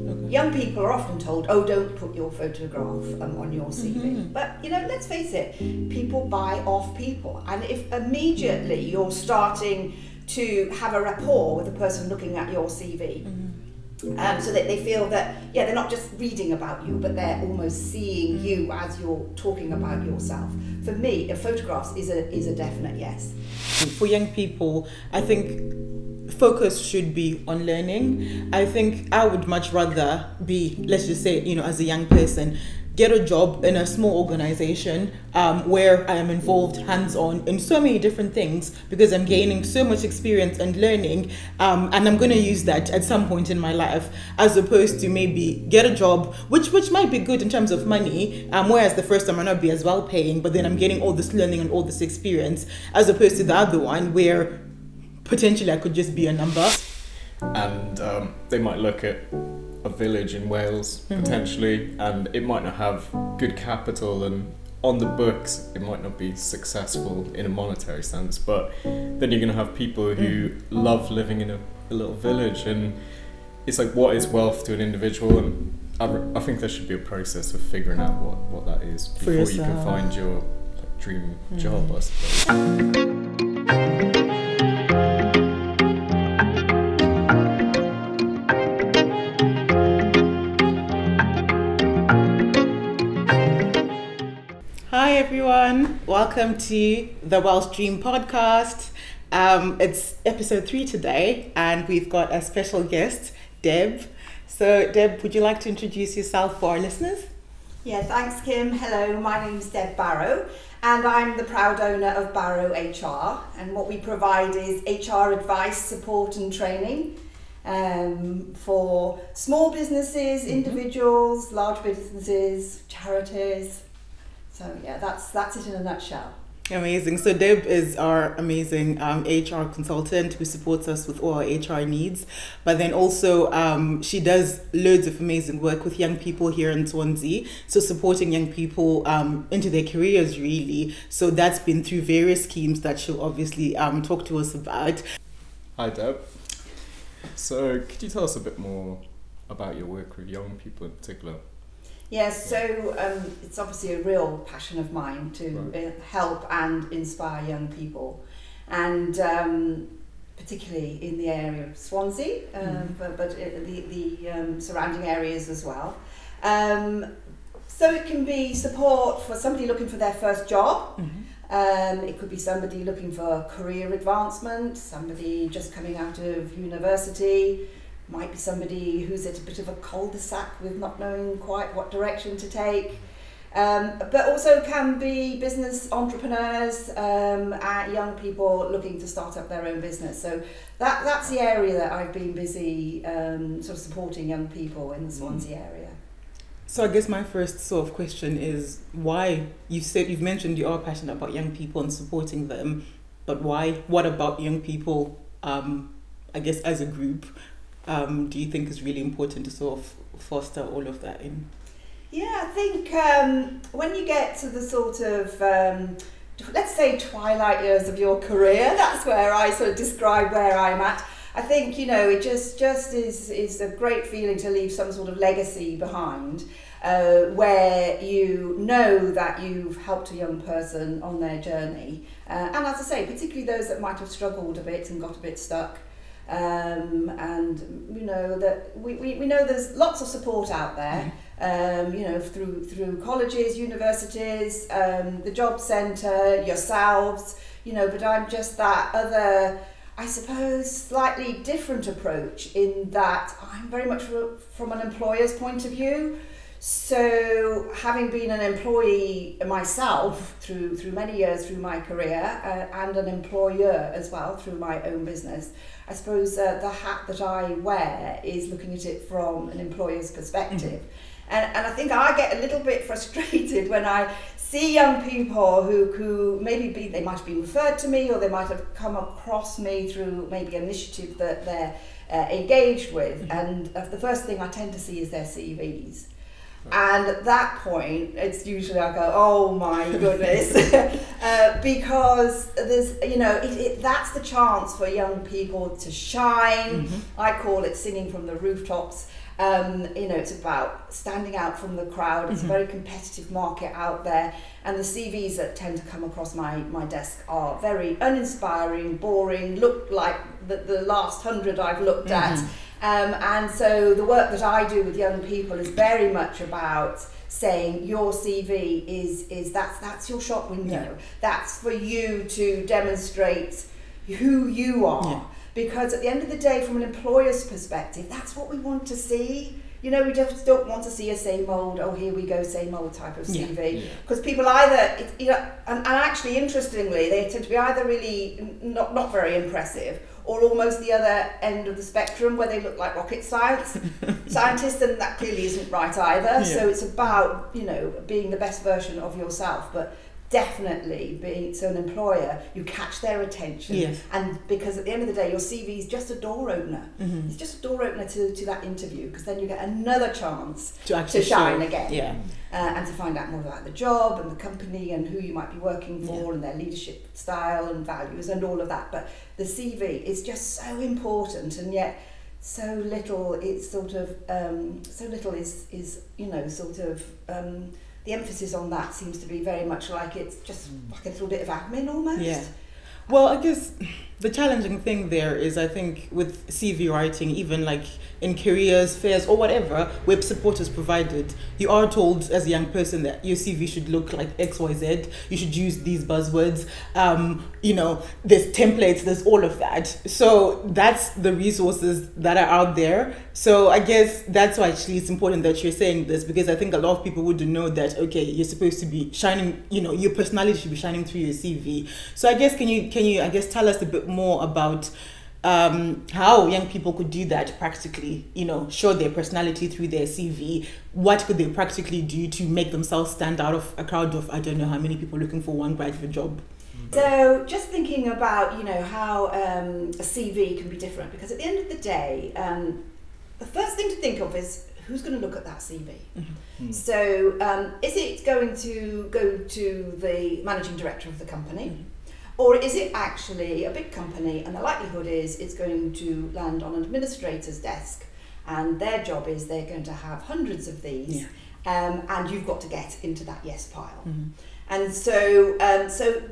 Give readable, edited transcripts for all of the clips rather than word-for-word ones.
Okay. Young people are often told, oh, don't put your photograph on your CV. But, let's face it, people buy off people. And if immediately you're starting to have a rapport with the person looking at your CV, so that they feel that, they're not just reading about you, but they're almost seeing you as you're talking about yourself. For me, photographs is a definite yes. For young people, I think focus should be on learning. I think I would much rather be, let's just say, as a young person, get a job in a small organization where I am involved hands-on in so many different things, because I'm gaining so much experience and learning, and I'm going to use that at some point in my life, as opposed to maybe get a job which might be good in terms of money, whereas the first time might not be as well paying, but then I'm getting all this learning and all this experience, as opposed to the other one where potentially I could just be a number. And they might look at a village in Wales potentially, and it might not have good capital, and on the books it might not be successful in a monetary sense, but then you're going to have people who love living in a little village, and it's like, what is wealth to an individual? And I think there should be a process of figuring out what that is before you can find your dream job, I suppose. Hi everyone, welcome to the Welsh Dream podcast. It's episode 3 today, and we've got a special guest, Deb. So Deb, would you like to introduce yourself for our listeners? Yeah, thanks Kim. Hello, my name's Deb Barrow, and I'm the proud owner of Barrow HR, and what we provide is HR advice, support and training for small businesses, individuals, large businesses, charities. So yeah, that's it in a nutshell. Amazing. So Deb is our amazing HR consultant who supports us with all our HR needs. But then also she does loads of amazing work with young people here in Swansea. So supporting young people into their careers really. So that's been through various schemes that she'll obviously talk to us about. Hi Deb. So could you tell us a bit more about your work with young people in particular? Yes, so it's obviously a real passion of mine to help and inspire young people, and particularly in the area of Swansea, but the surrounding areas as well. So it can be support for somebody looking for their first job. It could be somebody looking for career advancement, somebody just coming out of university. Might be somebody who's at a bit of a cul-de-sac with not knowing quite what direction to take, but also can be business entrepreneurs, young people looking to start up their own business. So that's the area that I've been busy sort of supporting young people in the Swansea area. So I guess my first sort of question is why? You've mentioned you are passionate about young people and supporting them, but why? What about young people, I guess as a group, do you think is really important to sort of foster all of that in? Yeah, I think when you get to the sort of, let's say twilight years of your career, that's where I sort of describe where I'm at. I think, it just is a great feeling to leave some sort of legacy behind, where you know that you've helped a young person on their journey. And as I say, particularly those that might have struggled a bit and got a bit stuck. And we know that we know there's lots of support out there, through colleges, universities, the job centre, yourselves, but I'm just that other, I suppose, slightly different approach in that I'm very much from an employer's point of view. So having been an employee myself through many years through my career, and an employer as well through my own business, I suppose the hat that I wear is looking at it from an employer's perspective. And I think I get a little bit frustrated when I see young people who maybe they might have been referred to me, or they might have come across me through maybe an initiative that they're engaged with, and the first thing I tend to see is their CVs. And at that point, it's usually I go, oh my goodness, because there's, that's the chance for young people to shine. I call it singing from the rooftops, You know, it's about standing out from the crowd. It's a very competitive market out there, and the CVs that tend to come across my desk are very uninspiring, boring, look like the last 100 I've looked at. And so the work that I do with young people is very much about saying your CV is that's your shop window. That's for you to demonstrate who you are. Because at the end of the day, from an employer's perspective, that's what we want to see. You know, we just don't want to see a same old, oh, here we go, same old type of CV. Because people either, you know, and actually, interestingly, they tend to be either really not very impressive, or almost the other end of the spectrum where they look like rocket scientists, and that clearly isn't right either. So it's about, you know, being the best version of yourself, but definitely being, so an employer, you catch their attention, and because at the end of the day your CV is just a door opener. It's just a door opener to that interview, because then you get another chance to shine again, and to find out more about the job and the company and who you might be working for and their leadership style and values and all of that. But the CV is just so important, and yet so little it's sort of so little is you know, sort of the emphasis on that seems to be very much like it's just like a little bit of admin almost. Well, I guess the challenging thing there is, I think, with CV writing, even like in careers, fairs, or whatever, where support is provided, you are told as a young person that your CV should look like X, Y, Z. You should use these buzzwords. You know, there's templates, there's all of that. So that's the resources that are out there. So I guess that's why actually it's important that you're saying this, because I think a lot of people wouldn't know that, okay, you're supposed to be shining, you know, your personality should be shining through your CV. So I guess, can you I guess tell us a bit more about how young people could do that practically, you know, show their personality through their CV. What could they practically do to make themselves stand out of a crowd of, I don't know how many people looking for one graduate job? So just thinking about, you know, how a CV can be different, because at the end of the day, the first thing to think of is who's going to look at that CV. So is it going to go to the managing director of the company? Or is it actually a big company, and the likelihood is it's going to land on an administrator's desk, and their job is they're going to have hundreds of these, and you've got to get into that yes pile. And so so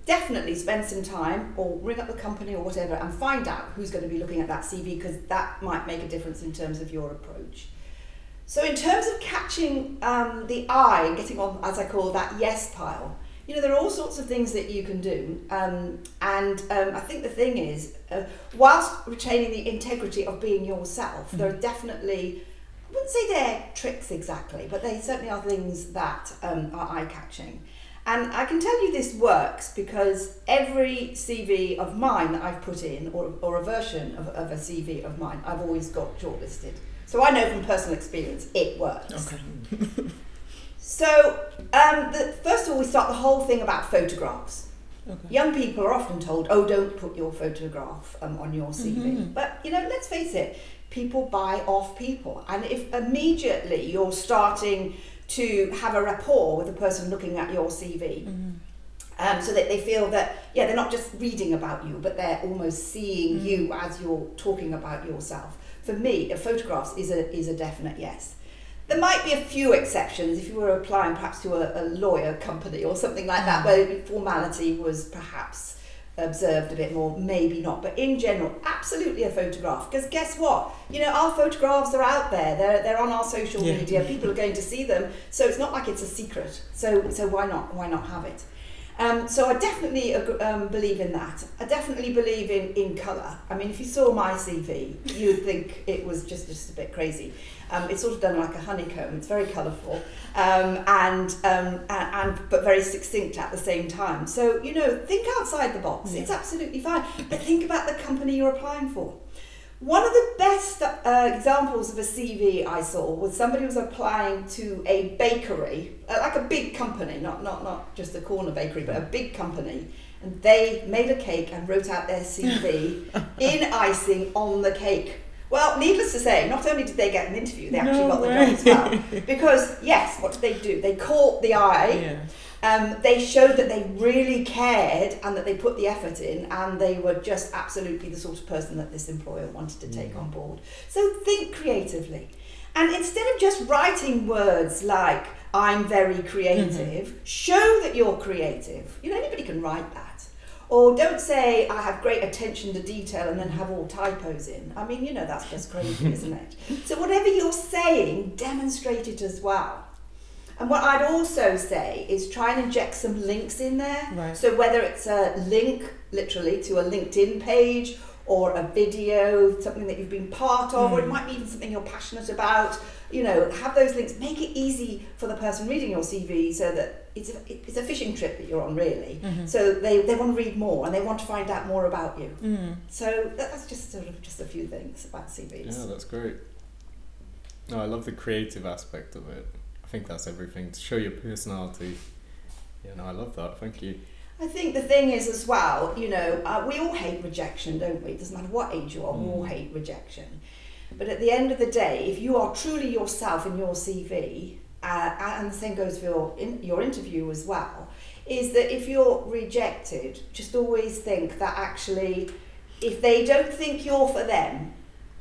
definitely spend some time, or ring up the company or whatever, and find out who's going to be looking at that CV, because that might make a difference in terms of your approach. So in terms of catching the eye and getting on, as I call that, yes pile, you know, there are all sorts of things that you can do, and I think the thing is, whilst retaining the integrity of being yourself, there are definitely, I wouldn't say they're tricks exactly, but they certainly are things that are eye-catching. And I can tell you this works because every CV of mine that I've put in, or a version of a CV of mine, I've always got shortlisted. So I know from personal experience it works. Okay. So, first of all, we start the whole thing about photographs. Okay. Young people are often told, oh, don't put your photograph on your CV. But, you know, let's face it, people buy off people. And if immediately you're starting to have a rapport with the person looking at your CV, so that they feel that, they're not just reading about you, but they're almost seeing you as you're talking about yourself. For me, photographs is a definite yes. There might be a few exceptions if you were applying perhaps to a lawyer company or something like that, where formality was perhaps observed a bit more, maybe not. But in general, absolutely a photograph. Because guess what? You know, our photographs are out there. They're on our social media. People are going to see them. So it's not like it's a secret. So why not? Why not have it? So I definitely believe in that. I definitely believe in colour. I mean, if you saw my CV, you would think it was just a bit crazy. It's sort of done like a honeycomb. It's very colourful, but very succinct at the same time. So, you know, think outside the box. It's absolutely fine. But think about the company you're applying for. One of the best examples of a CV I saw was somebody was applying to a bakery, like a big company, not just a corner bakery, but a big company. And they made a cake and wrote out their CV in icing on the cake. Well, needless to say, not only did they get an interview, they actually got the job as well. Because, yes, what did they do? They caught the eye. They showed that they really cared and that they put the effort in, and they were just absolutely the sort of person that this employer wanted to take on board. So think creatively. And instead of just writing words like, I'm very creative, show that you're creative. You know, anybody can write that. Or don't say, I have great attention to detail and then have all typos in. I mean, you know, that's just crazy, isn't it? So whatever you're saying, demonstrate it as well. And what I'd also say is try and inject some links in there. Right. So whether it's a link, literally, to a LinkedIn page, or a video, something that you've been part of, or it might be even something you're passionate about, you know, have those links. Make it easy for the person reading your CV so that it's a fishing trip that you're on, really. So they want to read more and they want to find out more about you. So that's just sort of just a few things about CVs. Yeah, that's great. No, I love the creative aspect of it. I think that's everything, to show your personality. Yeah, no, I love that. Thank you. I think the thing is as well, you know, we all hate rejection, don't we? It doesn't matter what age you are, we all hate rejection. But at the end of the day, if you are truly yourself in your CV, and the same goes for your interview as well, is that if you're rejected, just always think that actually, if they don't think you're for them,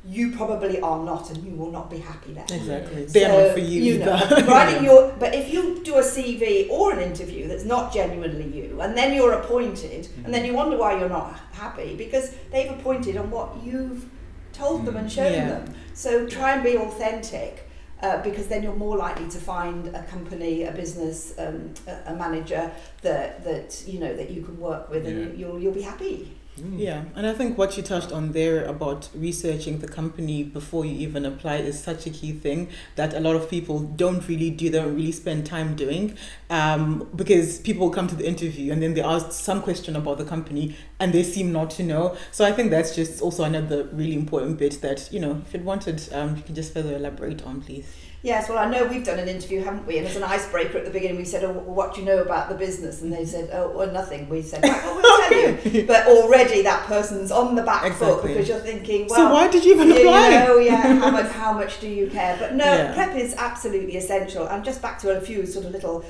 you probably are not, and you will not be happy there. Exactly. They're not for you either. But if you do a CV or an interview that's not genuinely you, and then you're appointed, and then you wonder why you're not happy, because they've appointed on what you've told them and shown them. So try and be authentic, because then you're more likely to find a company, a business, a manager that you know that you can work with, and you'll be happy. Yeah, and I think what you touched on there about researching the company before you even apply is such a key thing that a lot of people don't really do, they don't really spend time doing, because people come to the interview and then they ask some question about the company and they seem not to know. So I think that's just also another really important bit that, you know, if it wanted, you can just further elaborate on, please. Yes, well, I know we've done an interview, haven't we? And as an icebreaker at the beginning, we said, oh, well, what do you know about the business? And they said, oh, well, nothing. We said, right, well, we'll tell you. But already that person's on the back foot, because you're thinking, well... So why did you even apply? You know, how much do you care? But no, prep is absolutely essential. And just back to a few sort of little...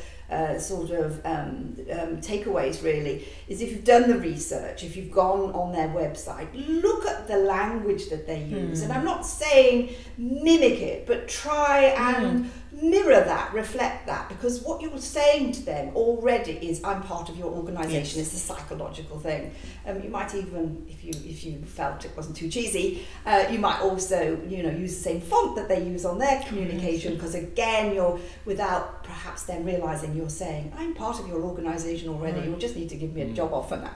takeaways really, is if you've done the research, if you've gone on their website, look at the language that they use. And I'm not saying mimic it, but try and mirror that, reflect that, because what you're saying to them already is, I'm part of your organisation. It's a psychological thing. You might even, if you felt it wasn't too cheesy, you might also, you know, use the same font that they use on their communication, because again, you're, without perhaps them realising, you're saying, I'm part of your organisation already, you'll just need to give me a job offer now.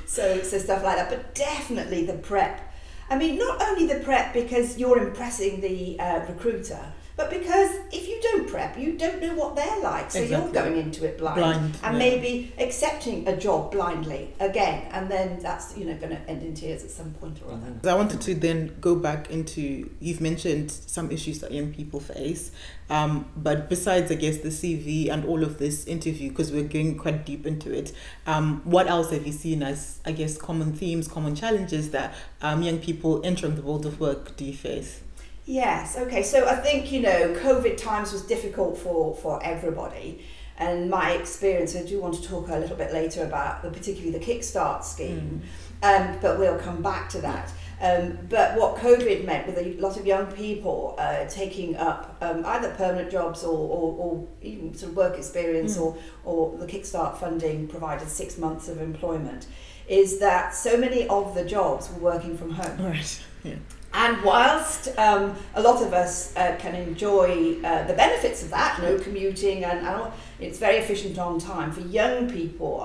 so stuff like that. But definitely the prep. I mean, not only the prep because you're impressing the recruiter, but because if you don't prep, you don't know what they're like. So you're going into it blind and maybe accepting a job blindly again. And then that's, you know, going to end in tears at some point or other. I wanted to then go back into, you've mentioned some issues that young people face. But besides, I guess, the CV and all of this interview, because we're going quite deep into it, what else have you seen as, I guess, common themes, common challenges that young people entering the world of work do face? Yes, okay, so I think, you know, COVID times was difficult for everybody. And my experience, I do want to talk a little bit later about particularly the Kickstart scheme, but we'll come back to that. But what COVID meant with a lot of young people taking up either permanent jobs or even sort of work experience or the Kickstart funding provided 6 months of employment, is that so many of the jobs were working from home. Right, yeah. And whilst a lot of us can enjoy the benefits of that, no commuting, and it's very efficient on time, for young people,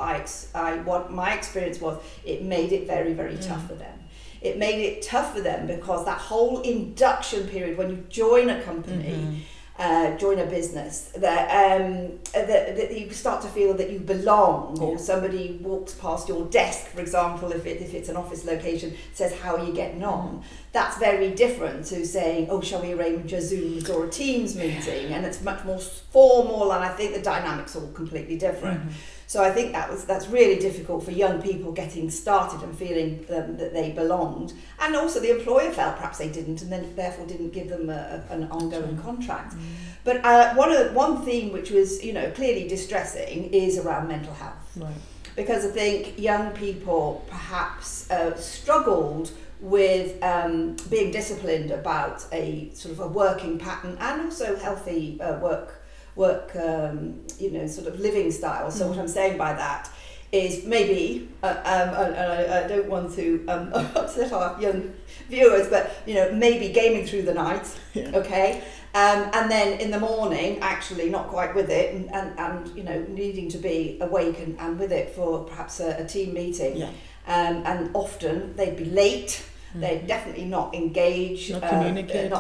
what my experience was, it made it very, very tough for them. It made it tough for them because that whole induction period, when you join a company, join a business, that you start to feel that you belong, or somebody walks past your desk, for example, if it's an office location, says, how are you getting on? That's very different to saying, oh, shall we arrange a Zooms or a Teams meeting? And it's much more formal, and I think the dynamics are all completely different. So I think that's really difficult for young people getting started and feeling that they belonged, and also the employer felt perhaps they didn't, and then therefore didn't give them an ongoing contract. But one theme which was, you know, clearly distressing is around mental health. Right. because I think young people perhaps struggled with being disciplined about a sort of a working pattern and also healthy work sort of living style. So what I'm saying by that is maybe, and I don't want to upset our young viewers, but maybe gaming through the night, okay, and then in the morning actually not quite with it, and needing to be awake and with it for perhaps a team meeting, and often they'd be late. They're definitely not engaged, not communicate,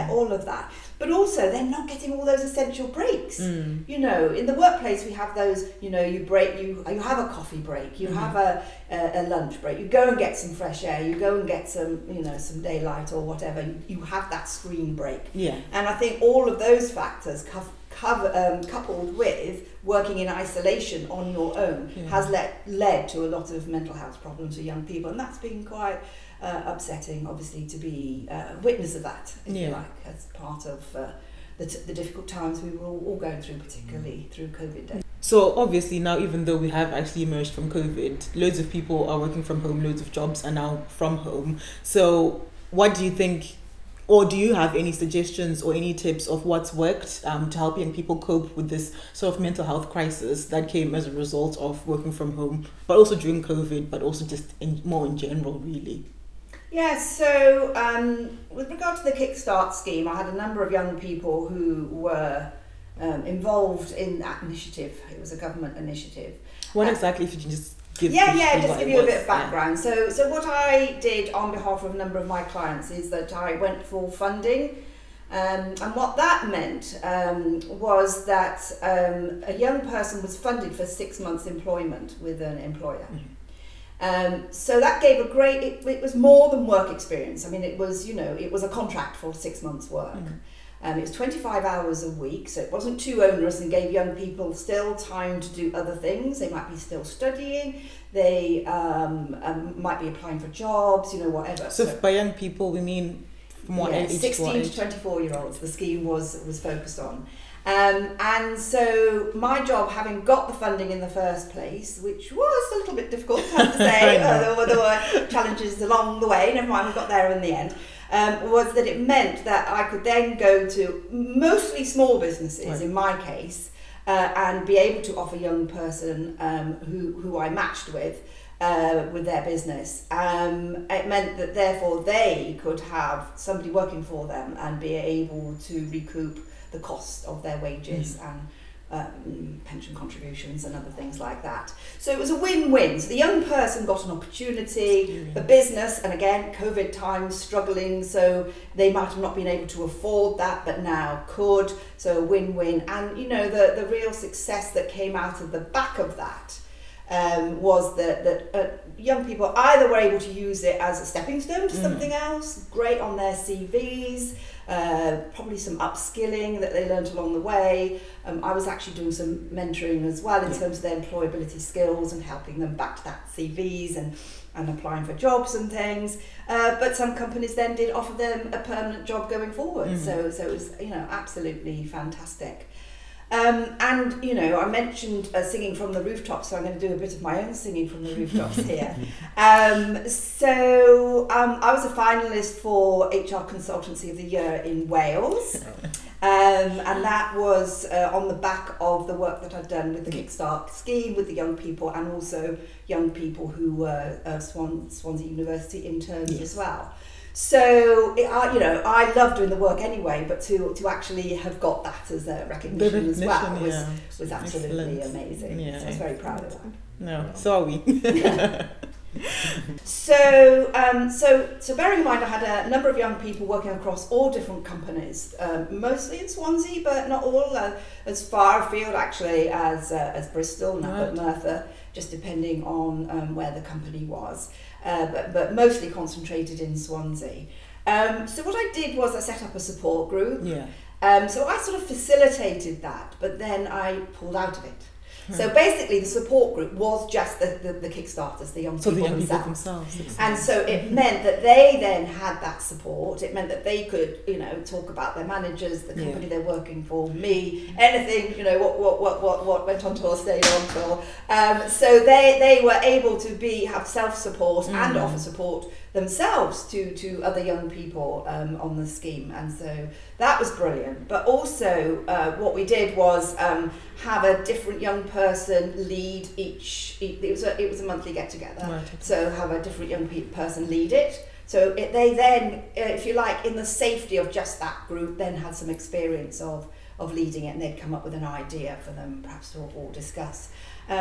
all of that. But also they're not getting all those essential breaks. In the workplace we have those, you have a coffee break, you have a lunch break, you go and get some fresh air, you go and get some, some daylight or whatever, you have that screen break. Yeah. And I think all of those factors coupled with working in isolation on your own has led to a lot of mental health problems for young people, and that's been quite upsetting, obviously, to be a witness of that, if you like, as part of the difficult times we were all going through, particularly through COVID days. So obviously now, even though we have actually emerged from COVID, loads of people are working from home, loads of jobs are now from home. So what do you think, or do you have any suggestions or any tips of what's worked to help young people cope with this sort of mental health crisis that came as a result of working from home, but also during COVID, but also just more in general, really? Yeah, so with regard to the Kickstart scheme, I had a number of young people who were involved in that initiative. It was a government initiative. What exactly, if you can just give just give you a bit of background. So what I did on behalf of a number of my clients is that I went for funding, and what that meant was that a young person was funded for 6 months employment with an employer. So that gave it was more than work experience. I mean, it was a contract for 6 months work. It was 25 hours a week, so it wasn't too onerous and gave young people still time to do other things. They might be still studying, they might be applying for jobs, whatever. So by young people, we mean from what age? 16 to 24-year-olds the scheme was focused on. And so my job, having got the funding in the first place, which was a little bit difficult, I have to say, there were challenges along the way, never mind, we got there in the end, was that it meant that I could then go to mostly small businesses, in my case, and be able to offer a young person who I matched with their business. It meant that therefore they could have somebody working for them and be able to recoup the cost of their wages and pension contributions and other things like that. So it was a win-win. So the young person got an opportunity, the business, and again, COVID times, struggling, so they might have not been able to afford that, but now could. So a win-win. And the real success that came out of the back of that was that young people either were able to use it as a stepping stone to something else, great on their CVs, probably some upskilling that they learned along the way. I was actually doing some mentoring as well in terms of their employability skills and helping them back to that CVs and applying for jobs and things. But some companies then did offer them a permanent job going forward. So it was absolutely fantastic. And I mentioned singing from the rooftops, so I'm going to do a bit of my own singing from the rooftops here. So I was a finalist for HR Consultancy of the Year in Wales, and that was on the back of the work that I'd done with the Kickstart scheme with the young people, and also young people who were Swansea University interns as well. So, I love doing the work anyway, but to actually have got that as a recognition as well was absolutely amazing. Yeah. So I was very proud of that. No, so are we. So bearing in mind, I had a number of young people working across all different companies, mostly in Swansea, but not all, as far afield actually as Bristol and up at Merthyr, just depending on where the company was. But mostly concentrated in Swansea. So what I did was I set up a support group. So I sort of facilitated that, but then I pulled out of it. So basically the support group was just the Kickstarters, the young people themselves. And so it meant that they then had that support. It meant that they could, talk about their managers, the company they're working for, me, anything, what went on tour, stayed on tour. So they were able to have self-support and offer support themselves to other young people on the scheme, and so that was brilliant. But also what we did was have a different young person lead each. It was a monthly get together, right. So have a different young person lead it. So they then, if you like, in the safety of just that group, then had some experience of leading it, and they'd come up with an idea for them perhaps to all discuss.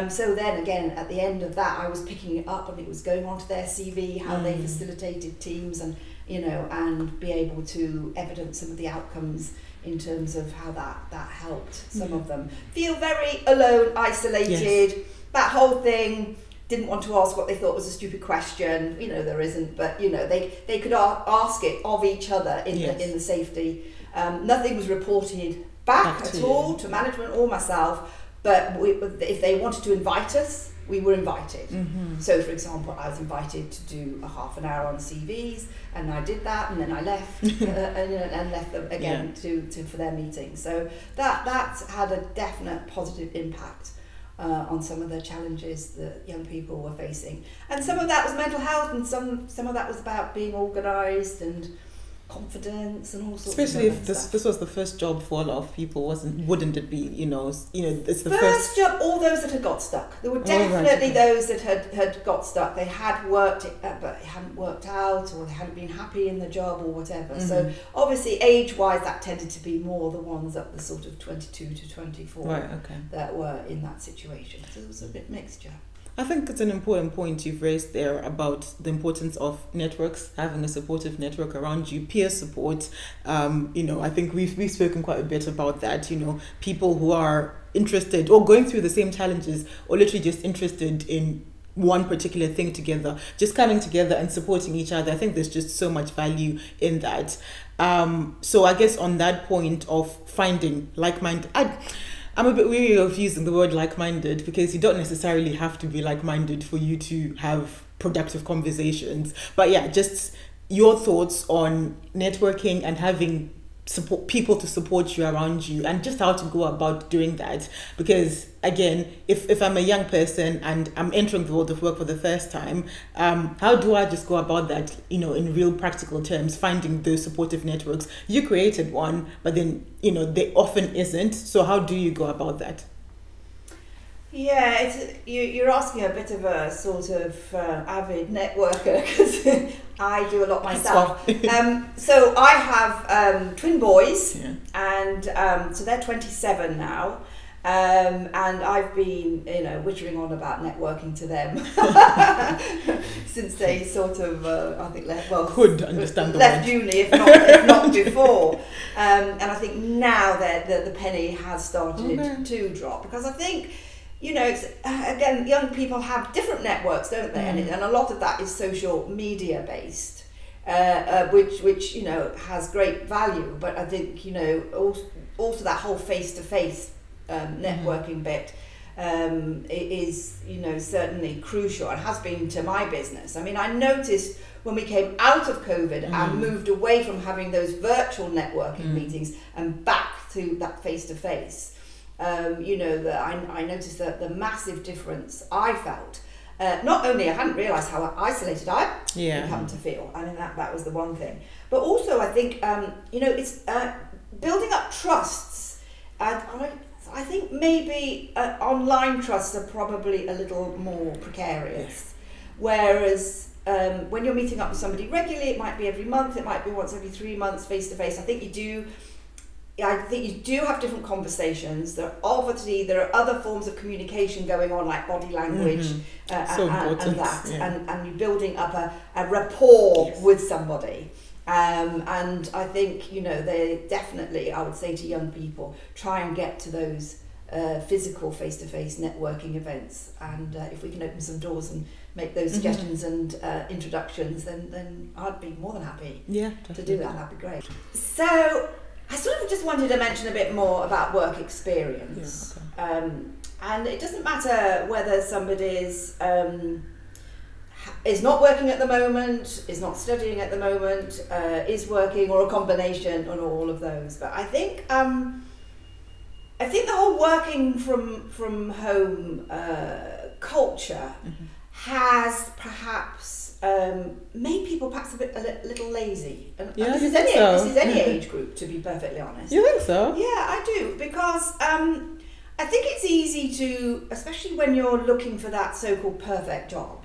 So then again, at the end of that, I was picking it up and it was going onto their CV, how they facilitated teams, and and be able to evidence some of the outcomes in terms of how that helped some of them feel very alone, isolated. Yes. That whole thing, didn't want to ask what they thought was a stupid question. There isn't, but they could ask it of each other in the safety. Nothing was reported back at all to management or myself. But if they wanted to invite us, we were invited. So, for example, I was invited to do a half an hour on CVs, and I did that, and then I left and left them again for their meeting. So that had a definite positive impact on some of the challenges that young people were facing, and some of that was mental health, and some of that was about being organised and confidence and all sorts. Especially if this was the first job for a lot of people, wouldn't it be? It's the first job. All those that had got stuck. There were definitely those that had got stuck. They had worked it, but it hadn't worked out, or they hadn't been happy in the job, or whatever. So obviously, age-wise, that tended to be more the ones up the sort of 22 to 24 that were in that situation. So it was a bit mixture. I think it's an important point you've raised there about the importance of networks, having a supportive network around you, peer support. I think we've spoken quite a bit about that. People who are interested or going through the same challenges, or literally just interested in one particular thing together, just coming together and supporting each other. I think there's just so much value in that. So I guess on that point of finding like-minded, I'm a bit weary of using the word like-minded, because you don't necessarily have to be like-minded for you to have productive conversations. But yeah, just your thoughts on networking and having people to support you around you, and just how to go about doing that. Because again, if I'm a young person and I'm entering the world of work for the first time, how do I just go about that, in real practical terms, finding those supportive networks? You created one, but then, they often isn't. So how do you go about that? Yeah, you're asking a bit of a sort of avid networker, because I do a lot myself. So I have twin boys, and so they're 27 now. And I've been, wittering on about networking to them since they sort of, I think, could understand left uni, if not before. And I think now that the penny has started to drop, because I think, it's, again, young people have different networks, don't they? And a lot of that is social media based, which has great value. But I think, also that whole face-to-face networking bit is certainly crucial, and has been to my business. I mean, I noticed when we came out of COVID and moved away from having those virtual networking meetings and back to that face-to-face, that I noticed that the massive difference I felt. Not only I hadn't realised how isolated I come to feel. I mean, that was the one thing. But also I think, it's building up trusts. I think maybe online trusts are probably a little more precarious. Whereas when you're meeting up with somebody regularly, it might be every month, it might be once every 3 months, face to face. I think you do have different conversations. There are other forms of communication going on, like body language and that, and you're building up a rapport with somebody. And I think, they definitely, I would say to young people, try and get to those physical face-to-face networking events. And if we can open some doors and make those suggestions and introductions, then I'd be more than happy to do that. That'd be great. So I sort of just wanted to mention a bit more about work experience. And it doesn't matter whether somebody's is not working at the moment, is not studying at the moment, is working, or a combination on all of those. But I think the whole working from home culture has perhaps made people perhaps a little lazy. And this is any age group, to be perfectly honest. You think so? Yeah, I do, because I think it's easy to, especially when you're looking for that so-called perfect job.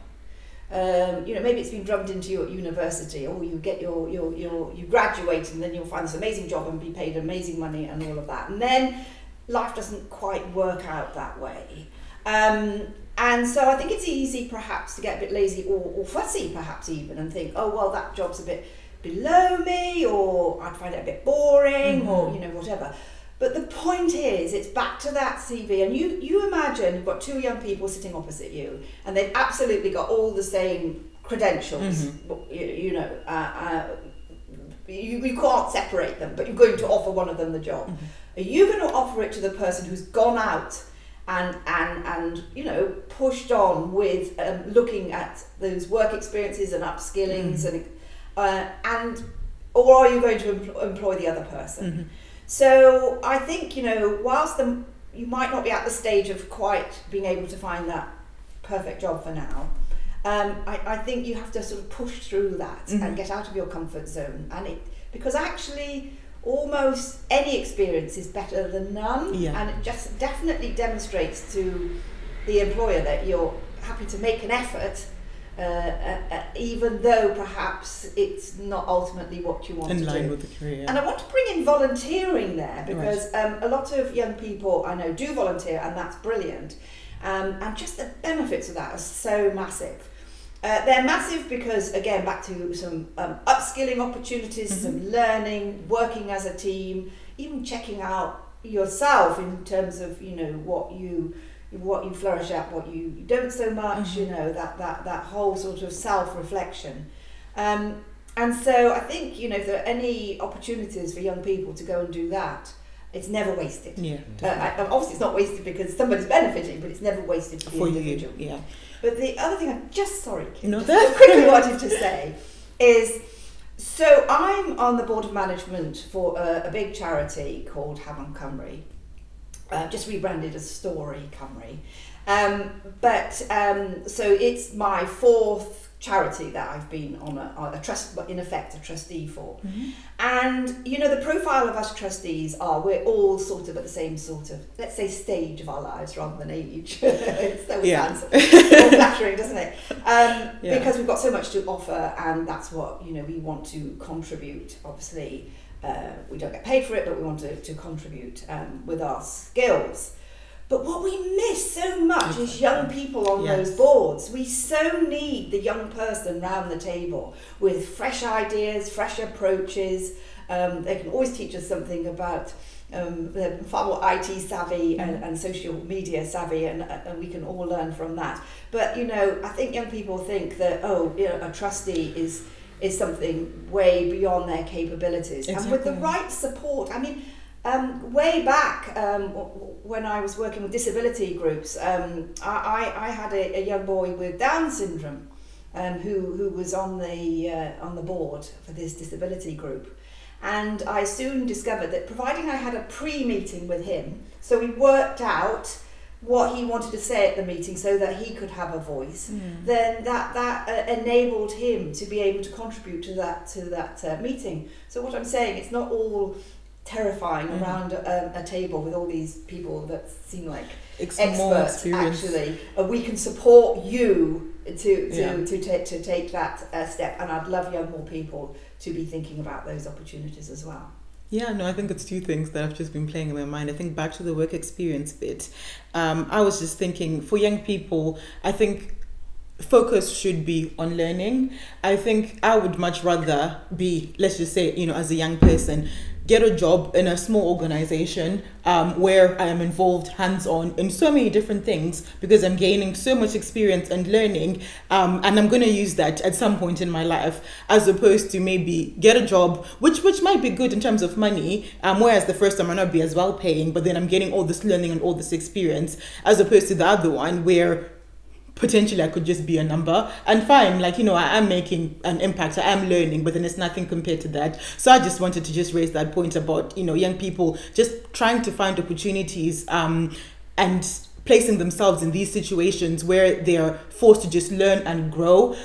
Maybe it's been drummed into you at university, or you get you graduate and then you'll find this amazing job and be paid amazing money and all of that. And then life doesn't quite work out that way. And so I think it's easy perhaps to get a bit lazy or fussy perhaps even, and think, oh, well, that job's a bit below me, or I'd find it a bit boring, or, whatever. But the point is, it's back to that CV, and you imagine you've got two young people sitting opposite you, and they've absolutely got all the same credentials. You can't separate them, but you're going to offer one of them the job. Are you going to offer it to the person who's gone out and pushed on with looking at those work experiences and upskillings, and or are you going to employ the other person? So I think, whilst you might not be at the stage of quite being able to find that perfect job for now, I think you have to sort of push through that and get out of your comfort zone. Because actually almost any experience is better than none. And it just definitely demonstrates to the employer that you're happy to make an effort, even though perhaps it's not ultimately what you want to do. In line with the career. And I want to bring in volunteering there, because a lot of young people I know do volunteer, and that's brilliant. And just the benefits of that are so massive. They're massive because, again, back to some upskilling opportunities, some learning, working as a team, even checking out yourself in terms of, what you flourish at, what you don't so much, that whole sort of self-reflection. And so I think, if there are any opportunities for young people to go and do that, it's never wasted. Obviously it's not wasted because somebody's benefiting, but it's never wasted for the individual. But the other thing just quickly wanted to say is, so I'm on the board of management for a big charity called Havon Cymru, just rebranded as Story Cymru. So it's my fourth charity that I've been on a trust, in effect, a trustee for. And the profile of us trustees we're all sort of at the same sort of, let's say, stage of our lives rather than age. It's so fancy, more flattering, doesn't it? Because we've got so much to offer, and that's what we want to contribute. Obviously, we don't get paid for it, but we want to contribute with our skills. But what we miss so much is young people on those boards. We so need the young person round the table with fresh ideas, fresh approaches. They can always teach us something about they're far more IT savvy and social media savvy, and we can all learn from that. But I think young people think that a trustee is something way beyond their capabilities. And with the right support, way back when I was working with disability groups, I had a young boy with Down syndrome who was on the board for this disability group, and I soon discovered that providing I had a pre-meeting with him, so we worked out what he wanted to say at the meeting so that he could have a voice, then that enabled him to be able to contribute to that meeting. So what I'm saying, it's not all terrifying around a table with all these people that seem like experts. Actually, we can support you to take that step, and I'd love more people to be thinking about those opportunities as well. I think it's two things that have just been playing in my mind. I think back to the work experience bit, I was just thinking, for young people, I think focus should be on learning. I think I would much rather be, let's just say, as a young person, get a job in a small organization where I am involved hands-on in so many different things, because I'm gaining so much experience and learning, and I'm going to use that at some point in my life, as opposed to maybe get a job which might be good in terms of money, whereas the first time might not be as well paying, but then I'm getting all this learning and all this experience, as opposed to the other one where potentially I could just be a number, and fine, like, I am making an impact, I am learning, but then it's nothing compared to that. So I just wanted to just raise that point about, young people just trying to find opportunities and placing themselves in these situations where they are forced to just learn and grow,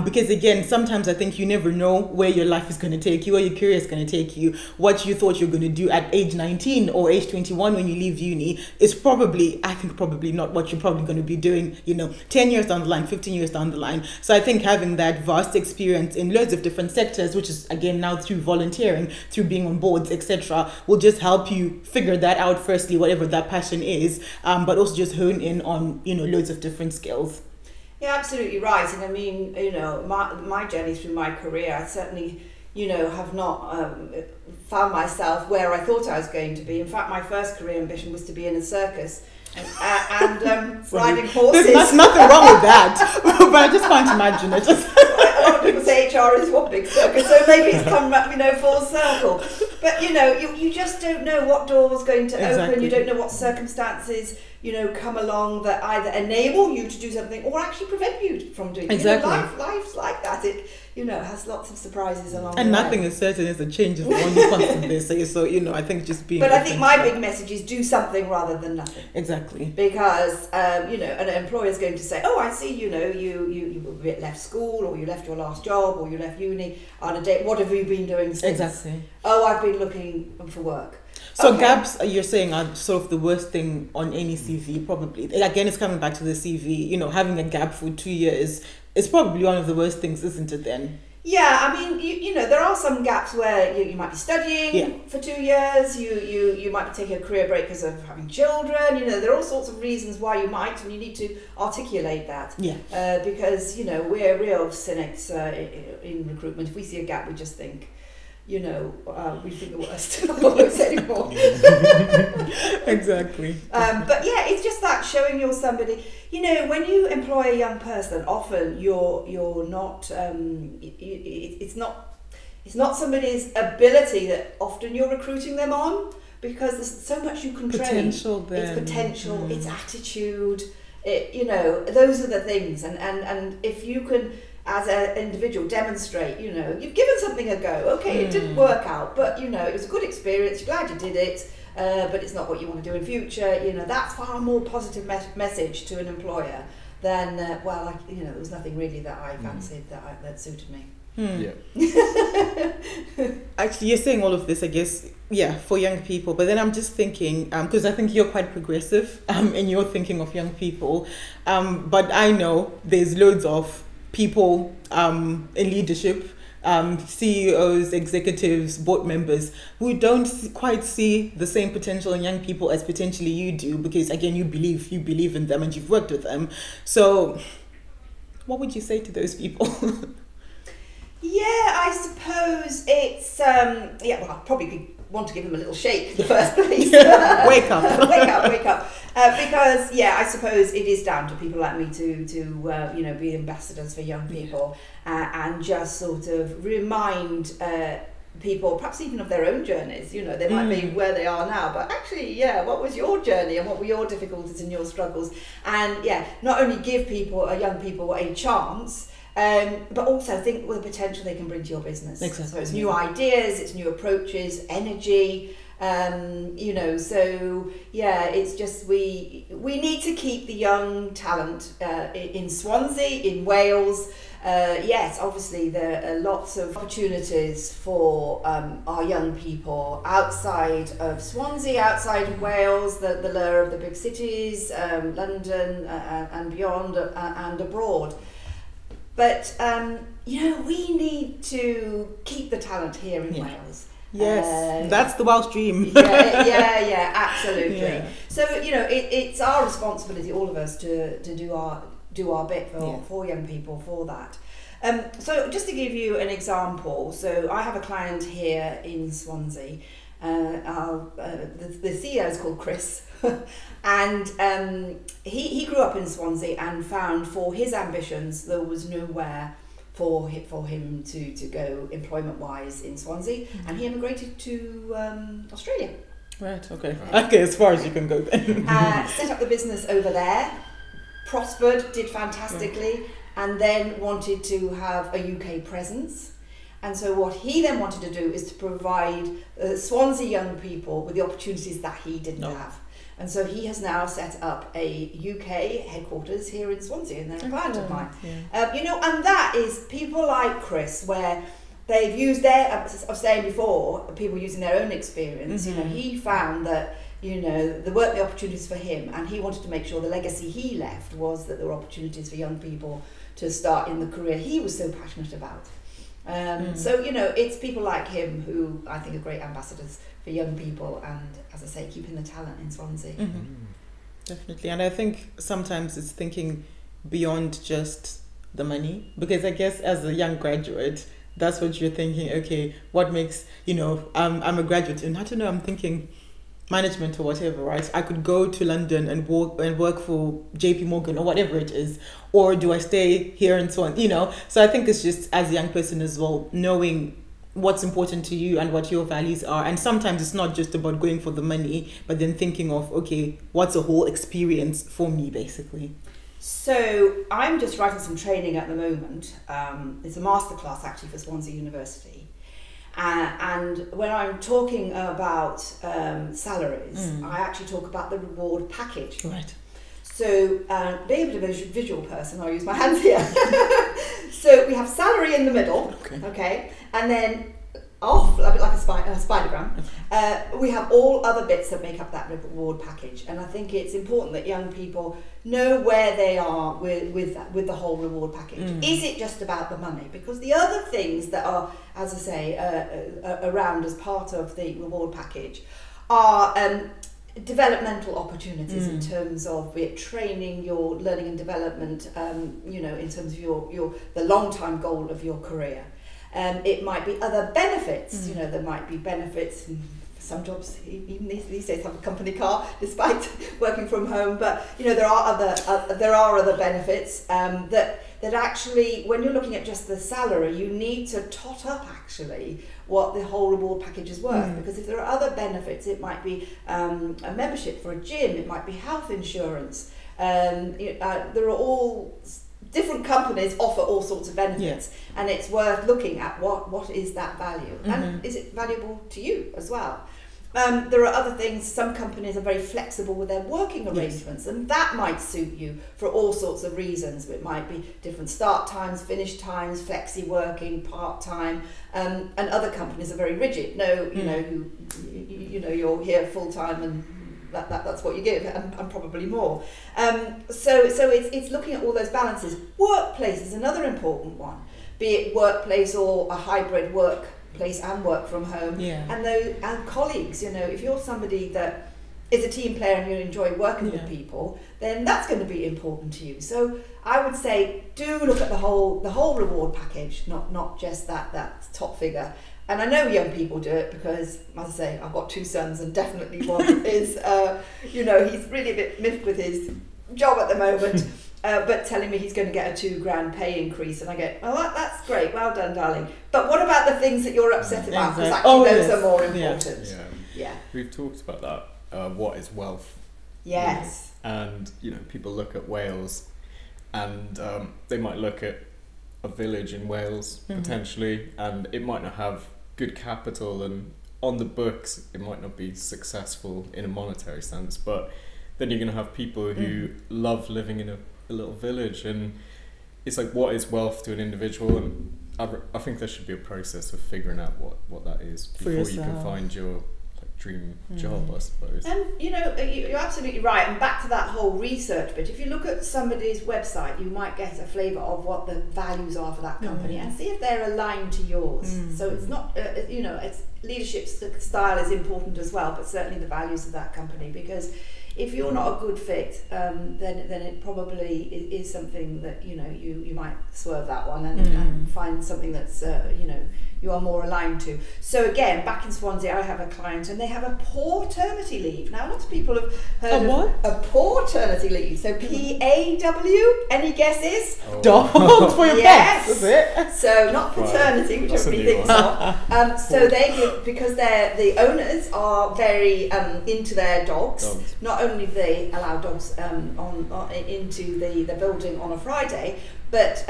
because again, sometimes I think you never know where your life is going to take you, where your career is going to take you. What you thought you're going to do at age 19 or age 21 when you leave uni is probably not what you're probably going to be doing 10 years down the line, 15 years down the line. So I think having that vast experience in loads of different sectors, which is again now through volunteering, through being on boards, etc., will just help you figure that out, firstly, whatever that passion is, but also just hone in on loads of different skills. Yeah, absolutely right. And I mean, my journey through my career, I certainly, have not found myself where I thought I was going to be. In fact, my first career ambition was to be in a circus and riding horses. There's nothing wrong with that, but I just can't imagine it. A lot of people say HR is one big circus, so maybe it's come full circle. But you just don't know what door's going to open. You don't know what circumstances come along that either enable you to do something or actually prevent you from doing it. Exactly. Life's like that. It has lots of surprises along the way. And nothing is certain, as a change is the one you constantly say. So I think just being. But I think my big message is do something rather than nothing. Exactly. Because an employer is going to say, oh, I see, you left school, or you left your last job, or you left uni on a date. What have you been doing since? Exactly. Oh, I've been looking for work. So gaps, you're saying, are sort of the worst thing on any CV, probably. Again, it's coming back to the CV. Having a gap for 2 years is probably one of the worst things, isn't it? Then. Yeah, I mean, there are some gaps where you might be studying for 2 years. You might be taking a career break because of having children. There are all sorts of reasons why you might, and you need to articulate that. Yeah. Because we're real cynics in recruitment. If we see a gap, we just think. We think the worst always anymore. Exactly. But yeah, it's just that showing you're somebody. When you employ a young person, often you're not. It's not somebody's ability that often you're recruiting them on, because there's so much you can train. Potential then. It's potential. It's attitude. Those are the things, and if you can, as an individual, demonstrate, you've given something a go. Okay, it didn't work out, but it was a good experience. You're glad you did it, but it's not what you want to do in future. That's far more positive message to an employer than there was nothing really that I fancied that suited me. Yeah. Actually, you're saying all of this, I guess, for young people. But then I'm just thinking, because I think you're quite progressive in your thinking of young people. But I know there's loads of people in leadership, CEOs, executives, board members, who don't quite see the same potential in young people as potentially you do, because again, you believe in them and you've worked with them. So what would you say to those people? Yeah, I suppose it's I'd probably want to give them a little shake in the first place. Wake up. wake up. Because I suppose it is down to people like me to be ambassadors for young people, and just sort of remind people, perhaps even of their own journeys. They might be where they are now, but actually, what was your journey and what were your difficulties and your struggles? And not only give young people a chance, but also think with the potential they can bring to your business. Exactly. So it's new ideas, it's new approaches, energy. It's just we need to keep the young talent in Swansea, in Wales. Yes, obviously there are lots of opportunities for our young people outside of Swansea, outside of Wales, the lure of the big cities, London and beyond, and abroad. But we need to keep the talent here in Wales. Yes, that's the Welsh Dream. Absolutely. Yeah. So it's our responsibility, all of us, to do our bit for young people for that. So just to give you an example, so I have a client here in Swansea, The CEO is called Chris, and he grew up in Swansea and found for his ambitions there was nowhere for him to go employment-wise in Swansea, and he emigrated to Australia. Right, okay. Okay, as far as you can go then. Set up the business over there, prospered, did fantastically, and then wanted to have a UK presence. And so what he then wanted to do is to provide Swansea young people with the opportunities that he didn't have. And so he has now set up a UK headquarters here in Swansea, and they're a client of mine. Yeah. And that is people like Chris, where they've used I was saying before, people using their own experience. He found that, there weren't the opportunities for him, and he wanted to make sure the legacy he left was that there were opportunities for young people to start in the career he was so passionate about. So, it's people like him who I think are great ambassadors for young people and, as I say, keeping the talent in Swansea. Definitely. And I think sometimes it's thinking beyond just the money, because I guess as a young graduate, that's what you're thinking, okay, what makes, I'm a graduate and I don't know, I'm thinking management or whatever, right? I could go to London and work for JP Morgan or whatever it is, or do I stay here and so on, So I think it's just as a young person as well, knowing what's important to you and what your values are. And sometimes it's not just about going for the money, but then thinking of, okay, what's a whole experience for me, basically. So I'm just writing some training at the moment. It's a masterclass actually for Swansea University. And when I'm talking about salaries, I actually talk about the reward package. Right. So being a bit of a visual person, I'll use my hands here. So we have salary in the middle, okay, and then off, a bit like a spidergram, we have all other bits that make up that reward package. And I think it's important that young people know where they are with the whole reward package. Is it just about the money? Because the other things that are, as I say, around as part of the reward package are developmental opportunities in terms of training, your learning and development, in terms of the long-time goal of your career. It might be other benefits. There might be benefits. Some jobs, even these days, have a company car, despite working from home. But there are other benefits that actually, when you're looking at just the salary, you need to tot up actually what the whole reward package is worth. Because if there are other benefits, it might be a membership for a gym, it might be health insurance. There are all different companies offer all sorts of benefits, and it's worth looking at what is that value, and is it valuable to you as well. There are other things. Some companies are very flexible with their working arrangements, and that might suit you for all sorts of reasons. It might be different start times, finish times, flexi working, part time, and other companies are very rigid. No, you're here full time and that's what you give, and probably more. So it's looking at all those balances. Workplace is another important one, be it workplace or a hybrid workplace and work from home. And colleagues, if you're somebody that is a team player and you enjoy working with people, then that's going to be important to you. So I would say do look at the whole reward package, not just that top figure. And I know young people do it because, as I say, I've got 2 sons, and definitely one is, he's really a bit miffed with his job at the moment, but telling me he's going to get a £2,000 pay increase, and I go, oh, that's great, well done, darling. But what about the things that you're upset about? Because actually those are more important. Yeah. We've talked about that. What is wealth? Yes. And people look at Wales, and they might look at a village in Wales potentially, and it might not have good capital, and on the books it might not be successful in a monetary sense, but then you're going to have people who love living in a little village, and it's like, what is wealth to an individual? And I think there should be a process of figuring out what that is before you can find your dream job, I suppose. And you're absolutely right. And back to that whole research bit, if you look at somebody's website, you might get a flavour of what the values are for that company and see if they're aligned to yours. So it's not, it's leadership style is important as well, but certainly the values of that company, because if you're not a good fit, then it probably is something that you might swerve that one and find something that's you are more aligned to. So again, back in Swansea, I have a client and they have a paternity leave. Now, lots of people have heard of a paternity leave. So PAW. Any guesses? Oh. Dogs for your pets, is it? So not paternity, which everybody thinks of. So they give, because the owners are very into their dogs. Not only do they allow dogs into the building on a Friday, but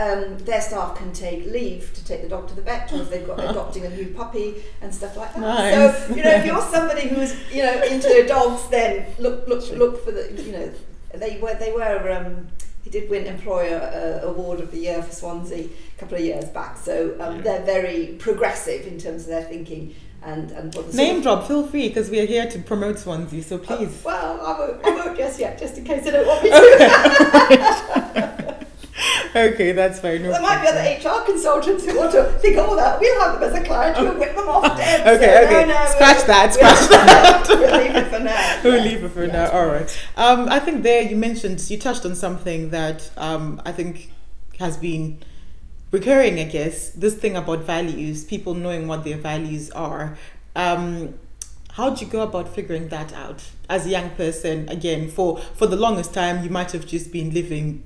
their staff can take leave to take the dog to the vet, or if they've got adopting a new puppy and stuff like that. Nice. So if you're somebody who's into dogs, then look for the they did win Employer Award of the Year for Swansea a couple of years back. So they're very progressive in terms of their thinking. And what the name drop, feel free, because we are here to promote Swansea, so please. Well, I won't just yet, just in case they don't want me to. Okay, that's fine. There might be other HR consultants who want to think, we'll have them as a client, we'll whip them off dead. Okay. Scratch that. We'll leave it for now. We'll leave it for now. All right. I think there you touched on something that I think has been recurring, I guess, this thing about values, people knowing what their values are. How do you go about figuring that out as a young person? Again, for the longest time, you might have just been living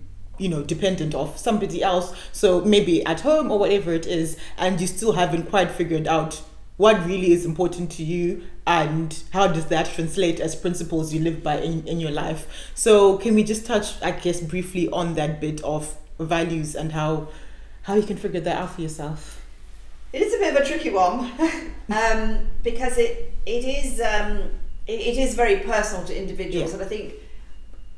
dependent of somebody else, so maybe at home or whatever it is, and you still haven't quite figured out what really is important to you and how does that translate as principles you live by in your life. So can we just touch, I guess, briefly on that bit of values and how you can figure that out for yourself? It is a bit of a tricky one because it is very personal to individuals, and I think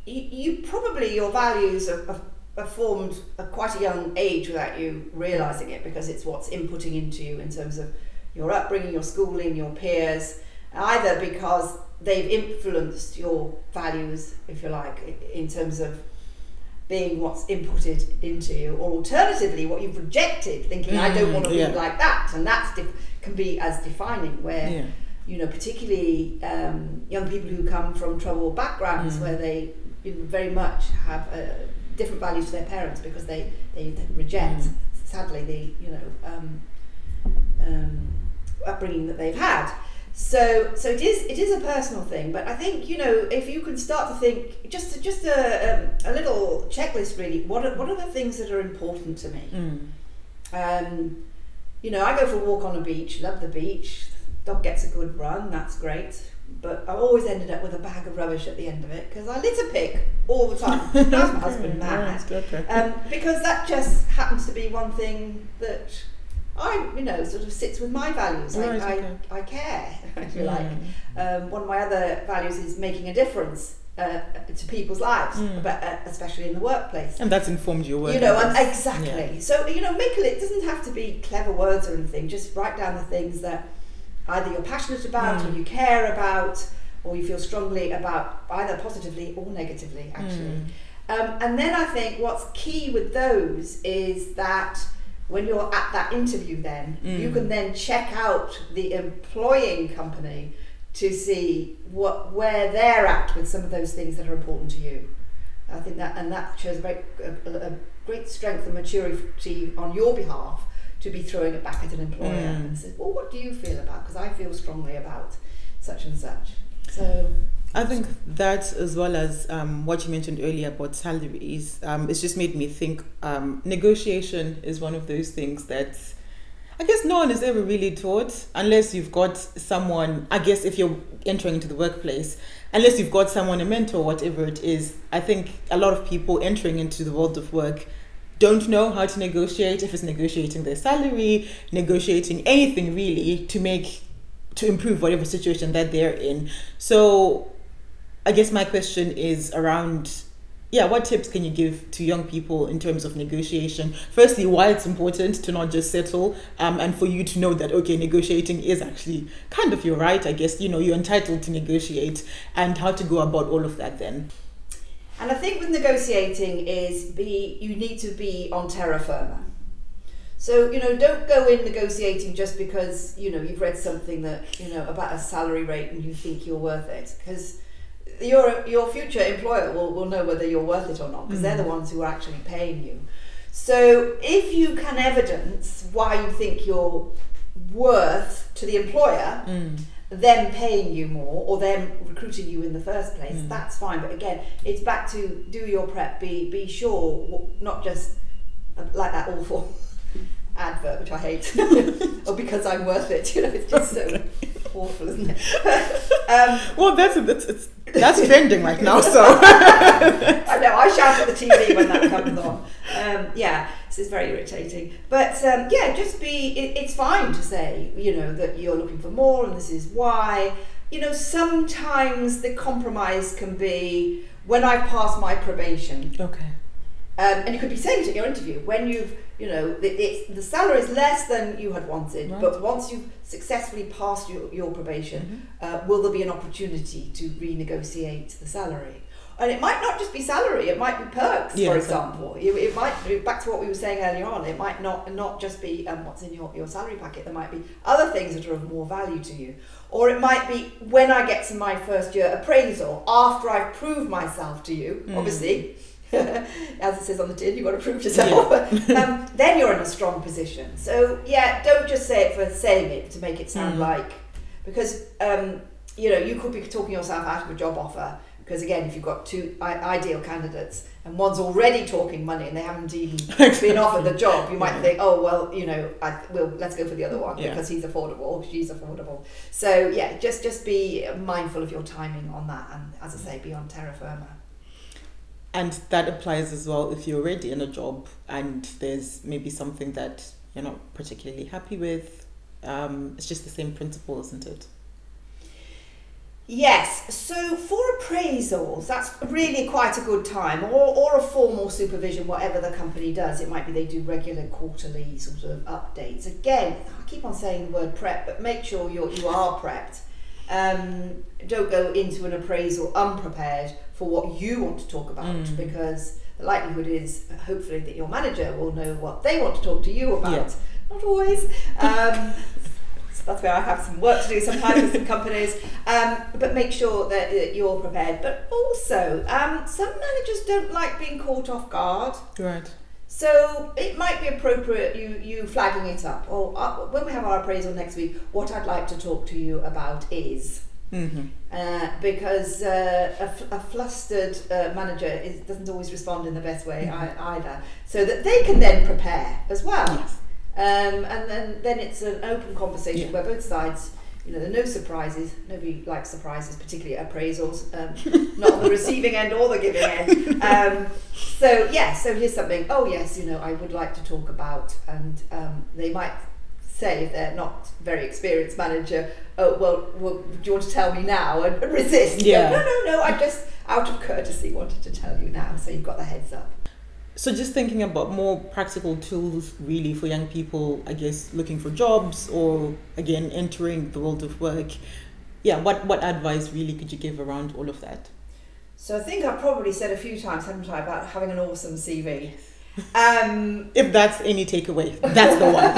you probably, your values are formed at quite a young age without you realising it, because it's what's inputting into you in terms of your upbringing, your schooling, your peers, either because they've influenced your values, if you like, in terms of being what's inputted into you, or alternatively what you've rejected, thinking I don't want to be like that, and that's can be as defining, where particularly young people who come from troubled backgrounds where they very much have different values to their parents because they reject sadly the upbringing that they've had. So it is a personal thing, but I think if you can start to think just a little checklist really. What are the things that are important to me? I go for a walk on a beach. Love the beach. Dog gets a good run. That's great. But I always ended up with a bag of rubbish at the end of it because I litter pick all the time. Drives my husband mad. Because that just happens to be one thing that I, sort of sits with my values. I care, if you like. One of my other values is making a difference to people's lives, but especially in the workplace. And that's informed your work. Exactly. Yeah. So, make it doesn't have to be clever words or anything. Just write down the things that either you're passionate about or you care about or you feel strongly about, either positively or negatively, actually. And then I think what's key with those is that when you're at that interview then, you can then check out the employing company to see where they're at with some of those things that are important to you. I think that shows a great strength and maturity on your behalf to be throwing it back at an employer and say, well, what do you feel about? Because I feel strongly about such and such. So I think that, as well as what you mentioned earlier about salaries, it's just made me think negotiation is one of those things that I guess no one is ever really taught, unless you've got someone, I guess if you're entering into the workplace, unless you've got someone, a mentor, whatever it is. I think a lot of people entering into the world of work don't know how to negotiate, if it's negotiating their salary, negotiating anything really to improve whatever situation that they're in. So I guess my question is around, what tips can you give to young people in terms of negotiation? Firstly, why it's important to not just settle, and for you to know that, okay, negotiating is actually kind of your right, I guess, you're entitled to negotiate, and how to go about all of that then. And I think with negotiating you need to be on terra firma. So, don't go in negotiating just because, you've read something that, about a salary rate and you think you're worth it. Because your future employer will know whether you're worth it or not, because they're the ones who are actually paying you. So if you can evidence why you think you're worth to the employer, them paying you more or them recruiting you in the first place, that's fine. But again, it's back to do your prep, be sure, not just like that awful advert, which I hate, or because I'm worth it, it's just so awful, isn't it? Well, that's trending right now, so. I know, I shout at the TV when that comes on. This is very irritating. But just it's fine to say, that you're looking for more and this is why. Sometimes the compromise can be when I've passed my probation. Okay. And you could be saying it at your interview, when you've, the salary is less than you had wanted, right. But once you've successfully passed your probation, will there be an opportunity to renegotiate the salary? And it might not just be salary, it might be perks, for example. It might, back to what we were saying earlier on, it might not just be what's in your salary packet, there might be other things that are of more value to you. Or it might be when I get to my first year appraisal, after I've proved myself to you, obviously, as it says on the tin, you've got to prove yourself, then you're in a strong position. So don't just say it for saying it to make it sound like, because you could be talking yourself out of a job offer, because again, if you've got two ideal candidates and one's already talking money and they haven't even been offered the job, you might think, oh well, let's go for the other one because he's affordable, she's affordable. So just be mindful of your timing on that, and as I say, be on terra firma. And that applies as well if you're already in a job and there's maybe something that you're not particularly happy with. It's just the same principle, isn't it? Yes, so for appraisals, that's really quite a good time, or a formal supervision, whatever the company does. It might be they do regular quarterly sort of updates. Again, I keep on saying the word prep, but make sure you are prepped. Don't go into an appraisal unprepared for what you want to talk about, because the likelihood is, hopefully, that your manager will know what they want to talk to you about. Yeah. Not always. That's where I have some work to do sometimes with some companies, but make sure that you're prepared. But also, some managers don't like being caught off guard. Right. So it might be appropriate you flagging it up. Or when we have our appraisal next week, what I'd like to talk to you about is... because a flustered manager doesn't always respond in the best way either. So that they can then prepare as well. Yes. And then it's an open conversation where both sides, there are no surprises. Nobody likes surprises, particularly at appraisals, not on the receiving end or the giving end. So here's something, I would like to talk about, and they might say, if they're not very experienced manager, oh, well, do you want to tell me now, and resist? Yeah. No, I just, out of courtesy, wanted to tell you now, so you've got the heads up. So just thinking about more practical tools really for young people, I guess, looking for jobs or, again, entering the world of work. Yeah, what advice really could you give around all of that? So I think I've probably said a few times, haven't I, about having an awesome CV. If that's any takeaway, that's the one.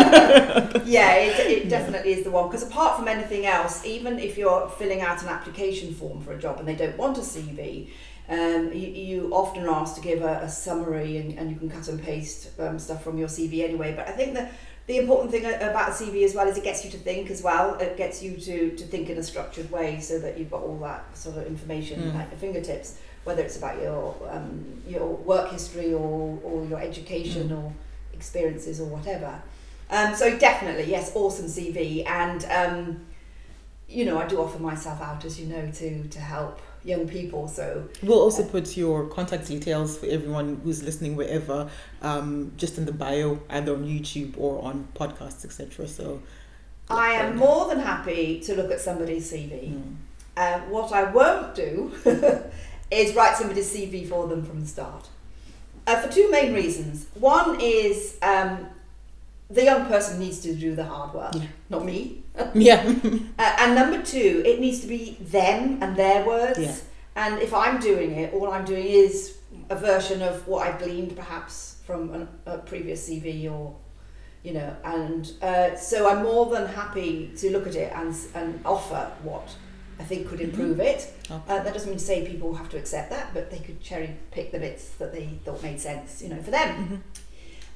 It definitely is the one, because apart from anything else, even if you're filling out an application form for a job and they don't want a CV, you often are asked to give a summary, and you can cut and paste stuff from your CV anyway. But I think the important thing about a CV as well is it gets you to think as well. It gets you to think in a structured way, so that you've got all that sort of information at your fingertips, whether it's about your work history or your education or experiences or whatever. So definitely, yes, awesome CV. And, I do offer myself out, as you know, to help young people. So we'll also put your contact details for everyone who's listening wherever, just in the bio, either on YouTube or on podcasts, etc. So I am more than happy to look at somebody's CV. What I won't do is write somebody's CV for them from the start, for two main reasons. One is the young person needs to do the hard work, not me. And number two, it needs to be them and their words. And if I'm doing it, all I'm doing is a version of what I've gleaned perhaps from a previous CV, or and so I'm more than happy to look at it and offer what I think could improve it. Okay. That doesn't mean to say people have to accept that, but they could cherry pick the bits that they thought made sense, for them.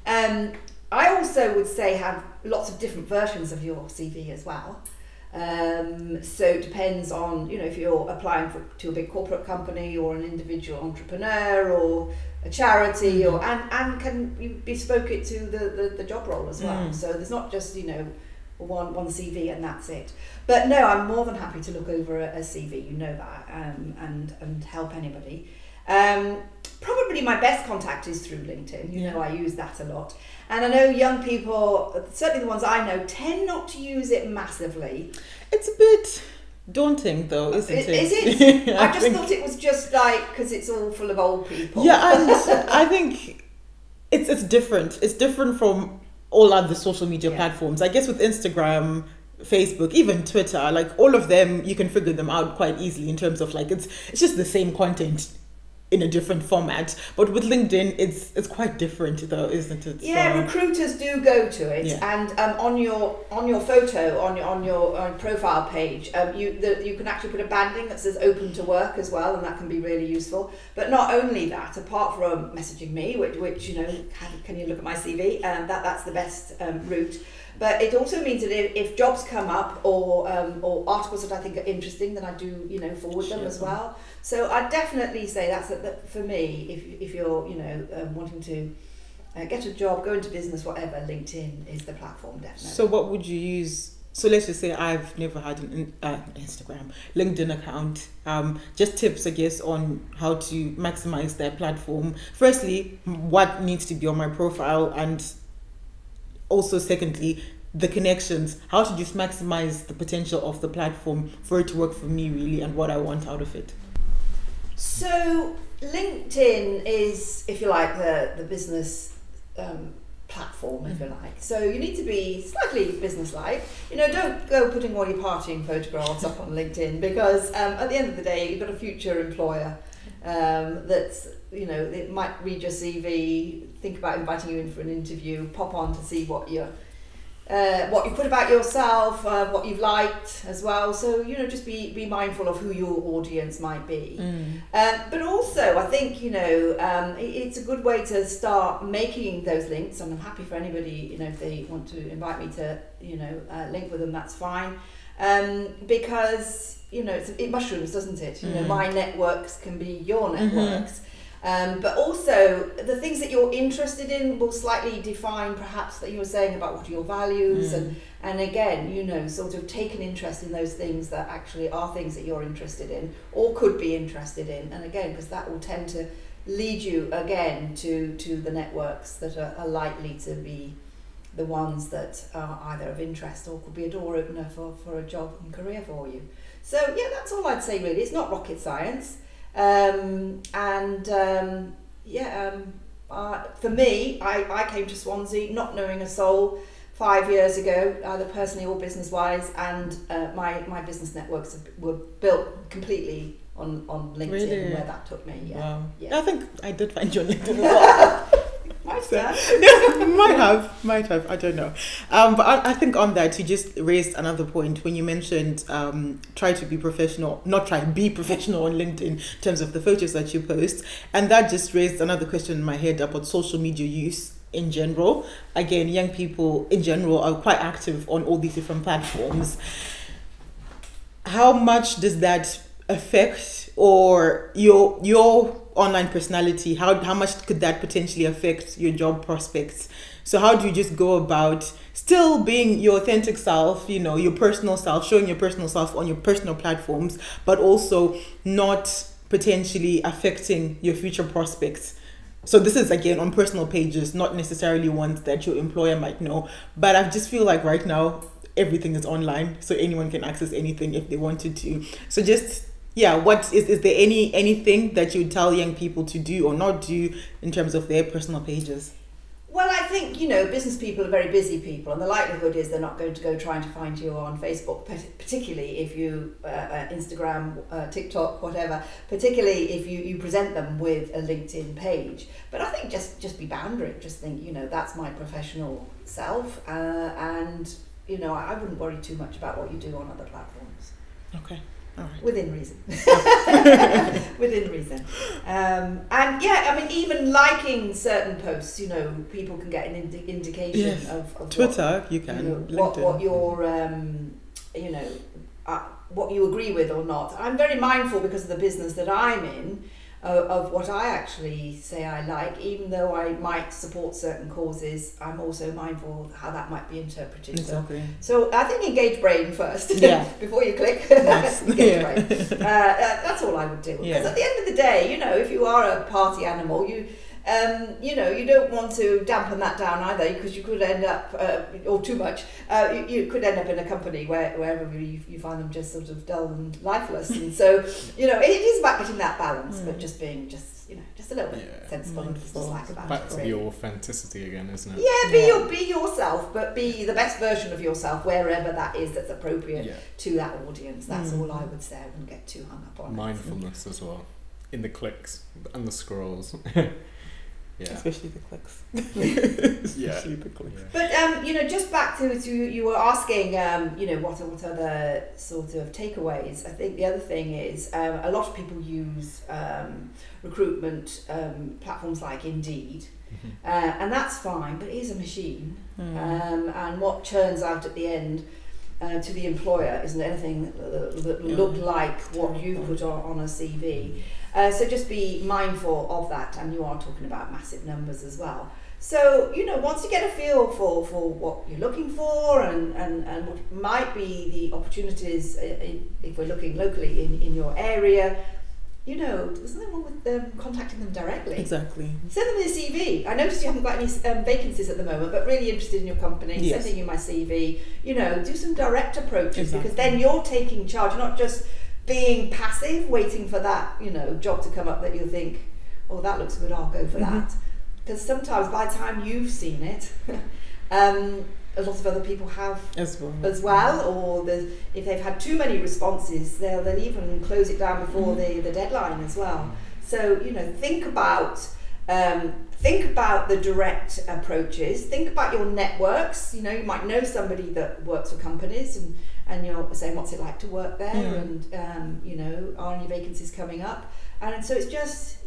I also would say have lots of different versions of your CV as well. So it depends on, if you're applying to a big corporate company or an individual entrepreneur or a charity, and can you bespoke it to the job role as well. So there's not just, one CV and that's it. But no, I'm more than happy to look over a CV, that, and help anybody. Probably my best contact is through LinkedIn. I use that a lot. And I know young people, certainly the ones I know, tend not to use it massively. It's a bit daunting though, isn't it? Is it? I just thought it was just because it's all full of old people. Yeah, and I think it's different. It's different from all other social media platforms. I guess with Instagram, Facebook, even Twitter, all of them, you can figure them out quite easily in terms of it's just the same content in a different format. But with LinkedIn, it's quite different though, isn't it? Yeah, recruiters do go to it, and on your photo, on your profile page, you can actually put a banding that says open to work as well, and that can be really useful. But not only that, apart from messaging me, which can you look at my CV, that's the best route. But it also means that if jobs come up or articles that I think are interesting, then I do forward them as well. So I definitely say that for me, if you're wanting to get a job, go into business, whatever, LinkedIn is the platform, definitely. So what would you use? So let's just say I've never had an LinkedIn account. Just tips, I guess, on how to maximize their platform. Firstly, what needs to be on my profile, and also secondly, the connections, how to just maximize the potential of the platform for it to work for me really, and what I want out of it. So LinkedIn is, if you like, the business platform, if you like. So you need to be slightly business-like. Don't go putting all your partying photographs up on LinkedIn, because at the end of the day, you've got a future employer that's, it might read your CV, think about inviting you in for an interview, pop on to see what you put about yourself, what you've liked as well. So just be mindful of who your audience might be. But also I think it's a good way to start making those links, and I'm happy for anybody if they want to invite me to link with them, that's fine. Because it mushrooms, doesn't it? My networks can be your networks. But also the things that you're interested in will slightly define, perhaps, that you were saying about what are your values, and again, sort of take an interest in those things that actually are things that you're interested in or could be interested in, and again, because that will tend to lead you again to the networks that are likely to be the ones that are either of interest or could be a door opener for a job and career for you. So yeah, that's all I'd say really. It's not rocket science. For me, I came to Swansea not knowing a soul 5 years ago, either personally or business-wise, and my business networks were built completely on LinkedIn. Really? Where that took me. Wow. I think I did find you on LinkedIn as well. Might have, I don't know. But I think on that, you just raised another point when you mentioned be professional on LinkedIn in terms of the photos that you post. And that just raised another question in my head about social media use in general. Again, young people in general are quite active on all these different platforms. How much does that affect, or your online personality, how much could that potentially affect your job prospects? So how do you just go about still being your authentic self, your personal self, showing your personal self on your personal platforms, but also not potentially affecting your future prospects? So this is again on personal pages, not necessarily ones that your employer might know, but I just feel like right now everything is online, so anyone can access anything if they wanted to. So just what is there anything that you would tell young people to do or not do in terms of their personal pages? Well, I think, business people are very busy people, and the likelihood is they're not going to go trying to find you on Facebook, particularly if you, Instagram, TikTok, whatever, particularly if you present them with a LinkedIn page. But I think just be boundary, just think, that's my professional self, and, I wouldn't worry too much about what you do on other platforms. Okay. All right. Within reason. Within reason. And yeah, I mean, even liking certain posts, you know, people can get an indication of Twitter, what, you can. You know, what your, you know, what you agree with or not. I'm very mindful because of the business that I'm in of what I actually say I like, even though I might support certain causes. I'm also mindful of how that might be interpreted. Exactly. So I think engage brain first before you click. Yes. Engage brain. That's all I would do. Because at the end of the day, you know, if you are a party animal, you know, you don't want to dampen that down either, because you could end up, or too much, you could end up in a company wherever you find them just sort of dull and lifeless. And so, you know, it is about getting that balance, but just being you know, just a little bit sensible and just like about back it. to the authenticity again, isn't it? Yeah, be yourself, but be the best version of yourself wherever that is that's appropriate to that audience. That's all I would say. I wouldn't get too hung up on mindfulness as well, in the clicks and the scrolls. Yeah. Especially the clicks. Especially the clicks. Yeah. But you know, just back to you were asking, you know, what other sort of takeaways. I think the other thing is a lot of people use recruitment platforms like Indeed, and that's fine, but it is a machine, and what churns out at the end to the employer isn't anything that look like what you put on a CV. So just be mindful of that, and you are talking about massive numbers as well. So, you know, once you get a feel for what you're looking for and what might be the opportunities if we're looking locally in your area, you know, there's nothing wrong with contacting them directly. Exactly. Send them a CV. I noticed you haven't got any vacancies at the moment, but really interested in your company, sending you my CV. You know, do some direct approaches, because then you're taking charge. You're not just being passive, waiting for that, you know, job to come up that you'll think, oh, that looks good, I'll go for that. Because sometimes by the time you've seen it, a lot of other people have as well, or if they've had too many responses, they'll even close it down before the deadline as well. So, you know, think about the direct approaches. Think about your networks. You know, you might know somebody that works for companies, and you're saying, what's it like to work there? And you know, are any vacancies coming up? And so it's just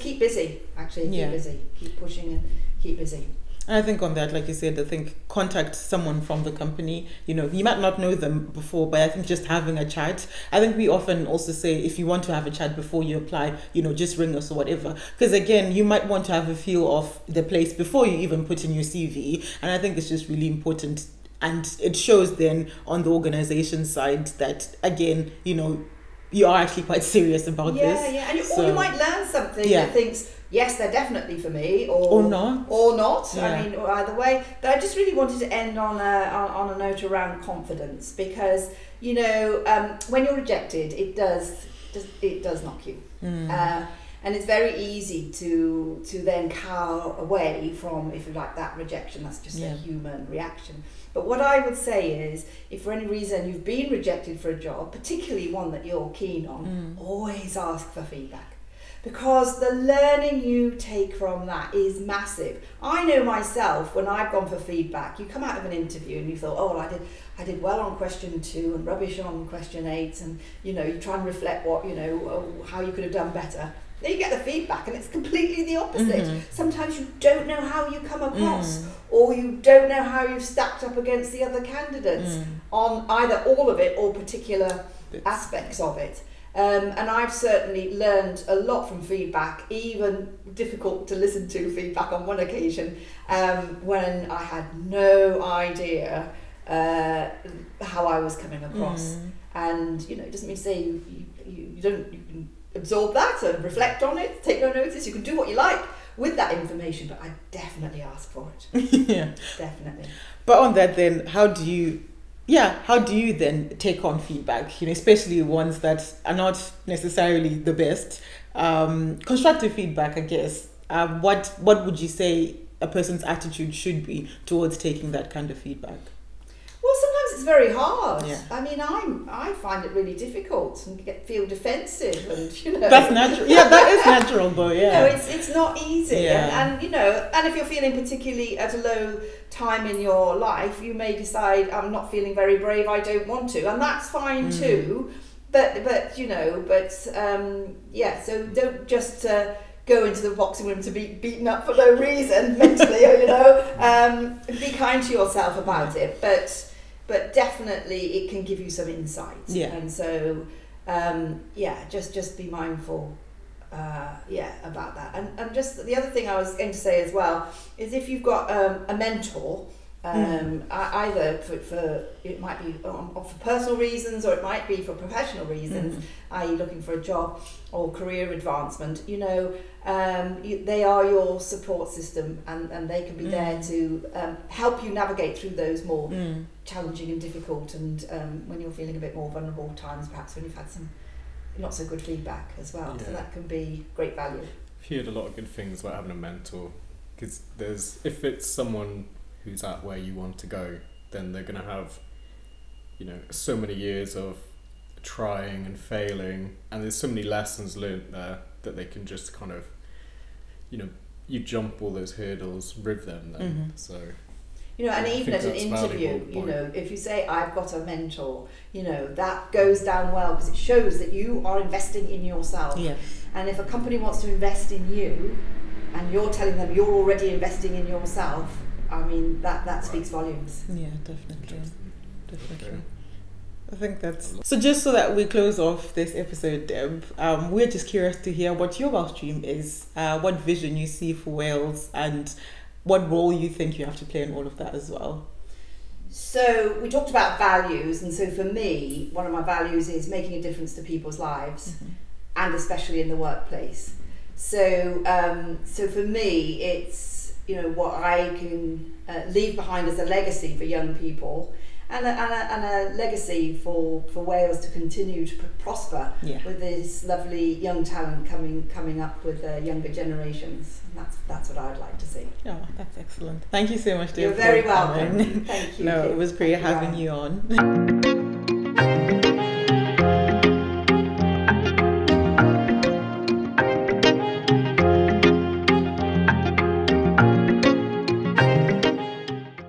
keep busy. Actually, keep busy, keep pushing, and keep busy. And I think on that, like you said, I think contact someone from the company. You know, you might not know them before, but I think just having a chat. I think we often also say, if you want to have a chat before you apply, you know, just ring us or whatever. Because again, you might want to have a feel of the place before you even put in your CV. And I think it's just really important. And it shows then on the organization side that, again, you know, you are actually quite serious about this. Yeah, and you might learn something that thinks, yes, they're definitely for me, or not. I mean, or either way. But I just really wanted to end on a note around confidence, because, you know, when you're rejected, it does knock you, and it's very easy to then cower away from, if you like, that rejection. That's just a human reaction. But what I would say is, if for any reason you've been rejected for a job, particularly one that you're keen on, always ask for feedback. Because the learning you take from that is massive. I know myself, when I've gone for feedback, you come out of an interview and you thought, oh, well, I did well on question 2 and rubbish on question 8, and, you know, you try and reflect what, you know, how you could have done better. Then you get the feedback and it's completely the opposite. Sometimes you don't know how you come across, or you don't know how you've stacked up against the other candidates on either all of it or particular aspects of it. And I've certainly learned a lot from feedback, even difficult to listen to feedback on one occasion, when I had no idea how I was coming across. And, you know, it doesn't mean to say you can absorb that and reflect on it, take no notice. You can do what you like with that information, but I definitely ask for it. Definitely. But on that then, how do you then take on feedback, you know, especially ones that are not necessarily the best? Constructive feedback, I guess. What would you say a person's attitude should be towards taking that kind of feedback? Well, sometimes it's very hard. I mean, I find it really difficult and feel defensive, and, you know. That's natural. Yeah, that is natural, though. Yeah. You know, it's not easy, and you know, and if you're feeling particularly at a low time in your life, you may decide, I'm not feeling very brave, I don't want to, and that's fine too. but you know, yeah. So don't just go into the boxing room to be beaten up for no reason mentally, or, you know. Be kind to yourself about it, but definitely it can give you some insight. Yeah. And so, yeah, just be mindful. About that. And just the other thing I was going to say as well is if you've got a mentor, either for it might be for personal reasons or it might be for professional reasons, i.e. looking for a job or career advancement, you know, they are your support system, and they can be there to help you navigate through those more challenging and difficult, and when you're feeling a bit more vulnerable times, perhaps when you've had some not so good feedback as well. Yeah. So that can be great value. I've heard a lot of good things about having a mentor, because if it's someone who's at where you want to go, then they're going to have, you know, so many years of trying and failing, and there's so many lessons learnt there that they can just kind of, you know, you jump all those hurdles with them then. So, you know, and even at an interview, you know, if you say, I've got a mentor, you know, that goes down well, because it shows that you are investing in yourself. Yes. And if a company wants to invest in you, and you're telling them you're already investing in yourself, I mean, that speaks volumes. Yeah, definitely. Okay. I think that's... So just so that we close off this episode, Deb, we're just curious to hear what your Welsh Dream is, what vision you see for Wales, and what role you think you have to play in all of that as well. So we talked about values, and so for me, one of my values is making a difference to people's lives, and especially in the workplace. So for me, it's, you know, what I can leave behind as a legacy for young people, and a legacy for Wales to continue to prosper with this lovely young talent coming up with younger generations. And that's what I'd like to see. Oh, that's excellent. Thank you so much, Deb. You're very welcome. Thank you. No, it was great having you on.